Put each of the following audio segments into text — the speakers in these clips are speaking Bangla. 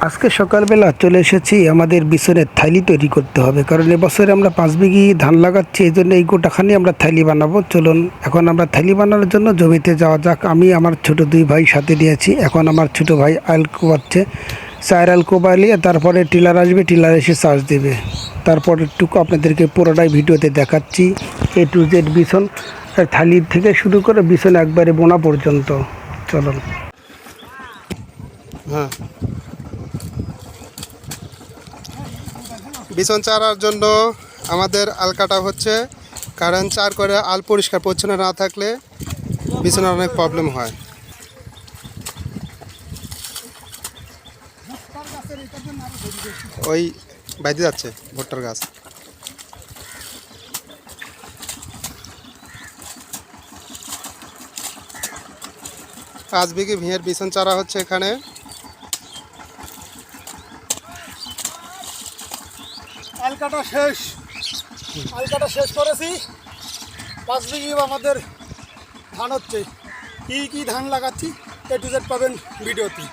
আজকে সকালবেলা চলে এসেছি, আমাদের বিছনের থাইলি তৈরি করতে হবে, কারণ এবছরে আমরা 5 বিঘি ধান লাগাচ্ছি। এই জন্য এই গোটাখানি আমরা থাইলি বানাবো। চলুন এখন আমরা থাইলি বানানোর জন্য জমিতে যাওয়া যাক। আমি আমার ছোট 2 ভাই সাথে নিয়েছি। এখন আমার ছোট ভাই আল কোবাচ্ছে, 4 আল কোবালিয়ে তারপরে টিলার আসবে, টিলার এসে চার্জ দেবে। তারপর একটু আপনাদেরকে পুরোটাই ভিডিওতে দেখাচ্ছি, A to Z বিছন থালি থেকে শুরু করে বিছন একবারে বোনা পর্যন্ত। চলুন। হ্যাঁ, বিছন চারার জন্য আমাদের আল কাটা হচ্ছে, কারণ চার করে আল পরিষ্কার পরিচ্ছন্ন না থাকলে বিছনের অনেক প্রবলেম হয়। ওই বাইতে যাচ্ছে ভুট্টার গাছ। পাঁচ বিঘি ভিঁয়ের বিছন চারা হচ্ছে এখানে। আলকাটা শেষ করেছি। 5 বিঘি আমাদের ধান হচ্ছে। কি ধান লাগাচ্ছি A to Z পাবেন ভিডিওতে।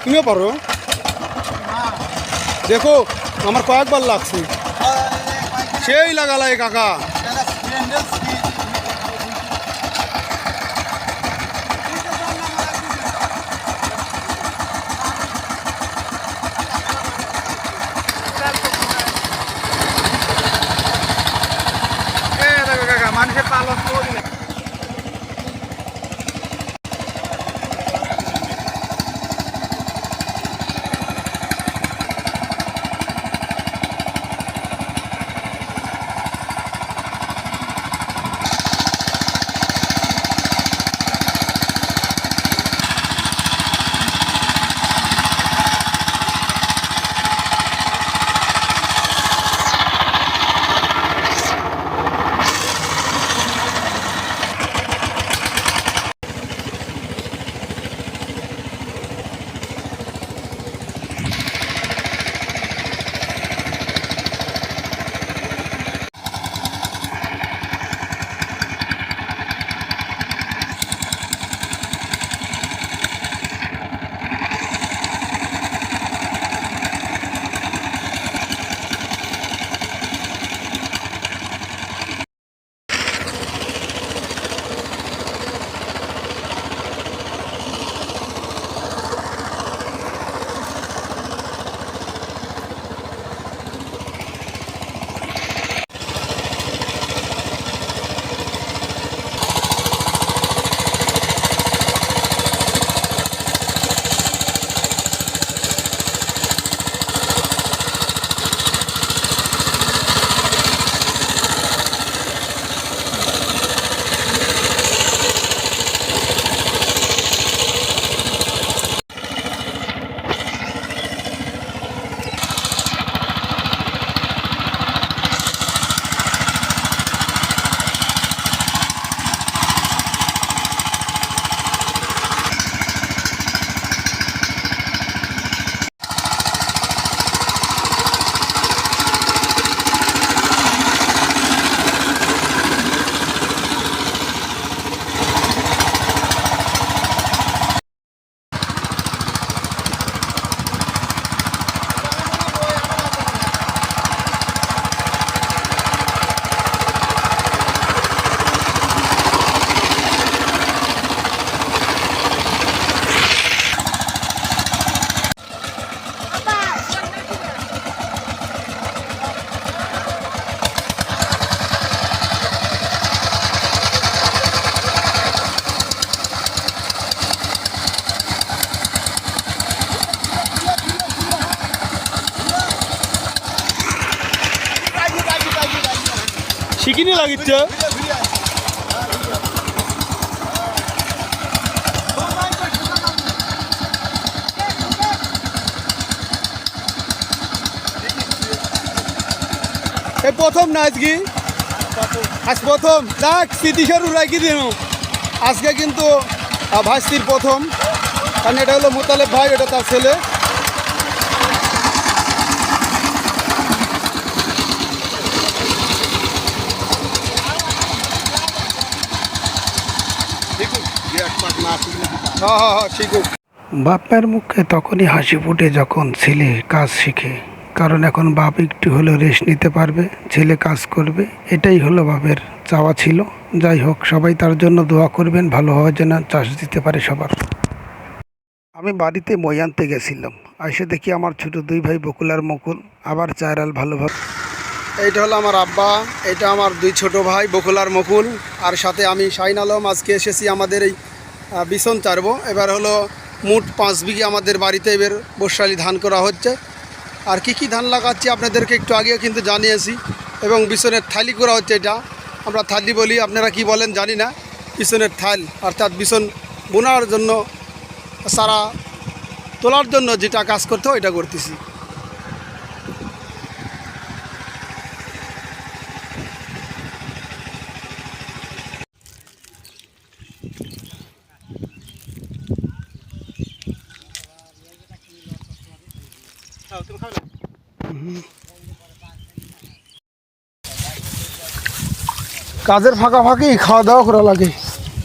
তুমিও পারো, দেখো আমার কয়েকবার লাগছে, সেই লাগালাই কাকা। মানুষের পালন শিখিনি লাগিচ্ছে এই প্রথম না আজকে আজ প্রথম দেখ স্মৃতিস্বরূপ রাখি দিন আজকে কিন্তু ভাস্তির প্রথম কারণ এটা হলো মোতালেব ভাই এটা তার ছেলে শিখুক বাপের মুখে তখনই হাসি ফুটে যখন ছেলে কাজ শিখে, কারণ এখন বাপ একটু হলেও রেস্ট নিতে পারবে, ছেলে কাজ করবে, এটাই হলো বাপের চাওয়া ছিল। যাই হোক, সবাই তার জন্য দোয়া করবেন, ভালোভাবে যেন চাষ দিতে পারে সবার। আমি বাড়িতে মই আনতে গেছিলাম, এসে দেখি আমার ছোট দুই ভাই বকুল আর মুকুল আবার চারাল ভালোভাবে। এইটা হলো আমার আব্বা, এটা আমার দুই ছোট ভাই বকুল আর মুকুল, আর সাথে আমি শাহিন আলম। আজকে এসেছি আমাদের এই বিছন চারবো। এবার হলো মোট 5 বিঘে আমাদের বাড়িতে এবার বর্ষালি ধান করা হচ্ছে। আর কি কি ধান লাগাচ্ছি আপনাদেরকে একটু আগেও কিন্তু জানিয়েছি। এবং বিছনের থালি করা হচ্ছে, এটা আমরা থালি বলি, আপনারা কি বলেন জানি না। বিছনের থাল অর্থাৎ বিছন বোনার জন্য, সারা তোলার জন্য যেটা কাজ করতে হয় এটা করতেছি। কাজের ফাঁকা ফাঁকি খাওয়া দাওয়া করা লাগে।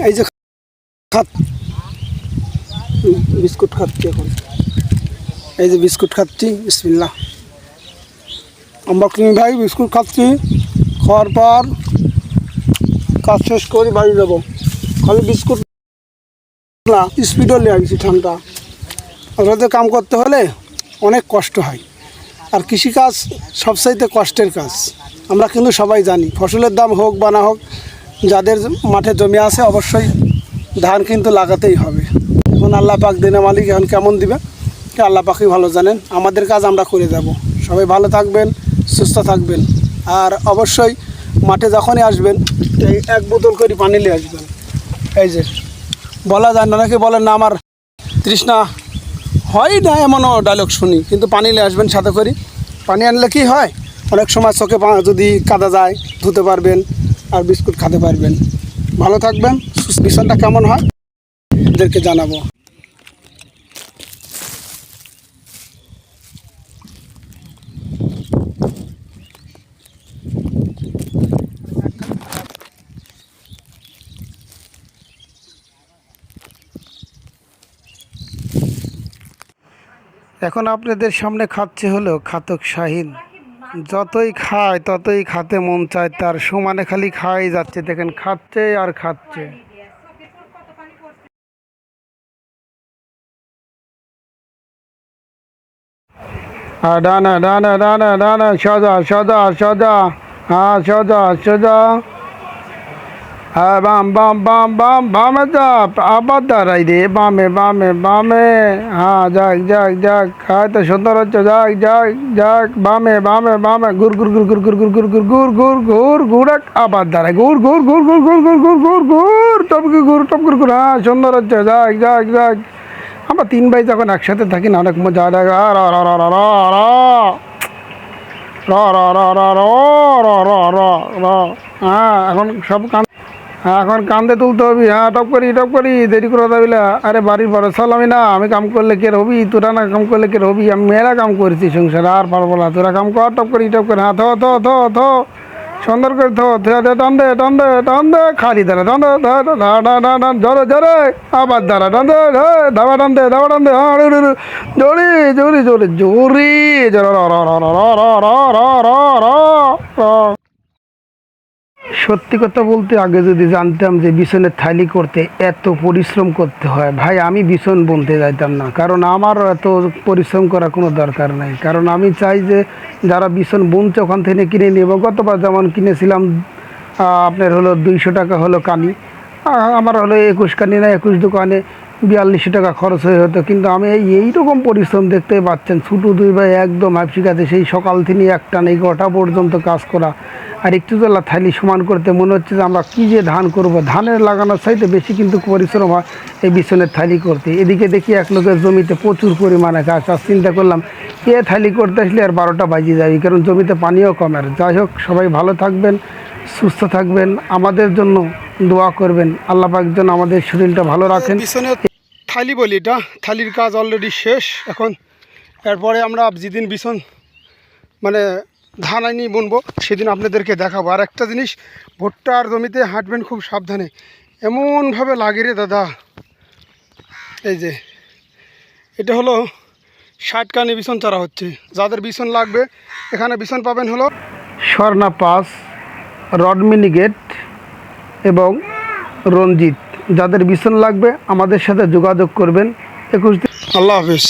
এই যে বিস্কুট খাচ্ছি এখন, এই যে বিস্কুট খাচ্ছি, বিসমিল্লাহ। আমরা তুমি ভাই বিস্কুট খাচ্ছি, খাওয়ার পর কাজ শেষ করে বাড়ি যাবো। খালি বিস্কুট না, স্পিডও নিয়ে আসছি ঠান্ডা। ওদের কাম করতে হলে অনেক কষ্ট হয়, আর কৃষিকাজ সবচাইতে কষ্টের কাজ। আমরা কিন্তু সবাই জানি, ফসলের দাম হোক বা না হোক, যাদের মাঠে জমি আছে অবশ্যই ধান কিন্তু লাগাতেই হবে। এখন আল্লাহ পাক দিনে মালিক এখন কেমন দিবে আল্লাহ পাকই ভালো জানেন। আমাদের কাজ আমরা করে যাব। সবাই ভালো থাকবেন, সুস্থ থাকবেন, আর অবশ্যই মাঠে যখনই আসবেন এই 1 বোতল করে পানি নিয়ে আসবেন। এই যে বলা যায় না, অনেকে বলেন না আমার তৃষ্ণা হয় না, এমনও ডায়লগ শুনি, কিন্তু পানি নিয়ে আসবেন সাথে করে। পানি আনলে কি হয়, অনেক সময় চোখে যদি কাদা যায় ধুতে পারবেন আর বিস্কুট খেতে পারবেন। ভালো থাকবেন, বিছনটা কেমন হয় এদেরকে জানাবো। এখন আপনাদের সামনে খাচ্ছে হলো খাতক শাহিন। যতই খায় ততই খাতে মন চায় তার, সমানে খালি খাওয়াই যাচ্ছে। দেখেন খাচ্ছে আর খাচ্ছে। আর ডানা ডানা ডানা ডানা, সোজা সোজা সোজা, হ্যাঁ সোজা সোজা, হ্যাঁ বাম বাম বাম বাম, বামে যা, আবার দাঁড়াই রে, বামে বামে বামে, হ্যাঁ যাক যাক যাক, হ্যাঁ তো সুন্দর হচ্ছে, যাক যাক যাক, বামে বামে বামে, ঘুর ঘুর ঘুর ঘুর ঘুর ঘুর ঘুর ঘুর ঘুর ঘুর ঘুর ঘুর, আবার দাঁড়ায়, ঘুর ঘুর ঘুর ঘুর ঘুর ঘুর ঘুর ঘুর ঘুর, টপকি ঘুর টপ ঘুর ঘুর, হ্যাঁ সুন্দর হচ্ছে, যাক যাক যাক। আমরা 3 ভাই যখন একসাথে থাকি না, অনেক মজা লাগে। র র র র র র র র র র র র র র, হ্যাঁ এখন সব হ্যাঁ এখন কান্দে তুলতে হবি, হ্যাঁ টপ করি দেরি করে দাবিলা। আরে বাড়ির বড় চল আমি না, আমি কাম করলে কে হবি, তোরা না কাম করলে কে হবি, আমি মেয়েরা কাম করেছি সংসার, আর পারবো না, তোরা কাম কর, টপ করি হ্যাঁ থো থো থো থো, সুন্দর করে থো, টান দে টান দে টান দে, খালি দাঁড়া টান দে, জোরে জোরে, আবার দাঁড়া টান দে, ধাবা টান দে হ্যাঁ জোরে জোরে জোরে জোরে জোরে, র র র র র র র র র র। সত্যি কথা বলতে, আগে যদি জানতাম যে বিছনের থালি করতে এত পরিশ্রম করতে হয়, ভাই আমি বিছন বুনতে যাইতাম না। কারণ আমার এত পরিশ্রম করার কোনো দরকার নাই। কারণ আমি চাই যে যারা বিছন বুনছে ওখান থেকে কিনে নেব। গতবার যেমন কিনেছিলাম আপনার হলো 200 টাকা হলো কানি, আমার হলো 21 কানি না 21 দোকানে 4200 টাকা খরচ হয়ে হতো, কিন্তু আমি এইরকম পরিশ্রম দেখতে পাচ্ছেন। ছোটো দুই ভাই একদম হাফশিকাতে সেই সকাল থেকে একটা নেই 9টা পর্যন্ত কাজ করা, আর একটু তোলা থালি সমান করতে মনে হচ্ছে যে আমরা কী যে ধান করব। ধানের লাগানোর চাইতে বেশি কিন্তু পরিশ্রম হয় এই বিছনের থালি করতে। এদিকে দেখি এক লোকের জমিতে প্রচুর পরিমাণে গাছ, আর চিন্তা করলাম এ থালি করতে আসলে আর 12টা বাজিয়ে যাবে, কারণ জমিতে পানিও কমের। যাই হোক, সবাই ভালো থাকবেন, সুস্থ থাকবেন, আমাদের জন্য দোয়া করবেন, আল্লাহ পাক যেন আমাদের শরীরটা ভালো রাখেন। বিছনের থালি বলি, এটা থালির কাজ অলরেডি শেষ। এখন এরপরে আমরা যেদিন বিছন মানে ধান আনি বুনবো সেদিন আপনাদেরকে দেখাবো। আর একটা জিনিস, ভুট্টার জমিতে হাঁটবেন খুব সাবধানে, এমনভাবে লাগে রে দাদা। এই যে এটা হলো 60 কানি বিছন চারা হচ্ছে। যাদের বিছন লাগবে এখানে বিছন পাবেন হলো স্বর্ণা 5, রড মিনিগেট এবং রঞ্জিত। যাদের বিছন লাগবে আমাদের সাথে যোগাযোগ করবেন। 21 আল্লাহ হাফিজ।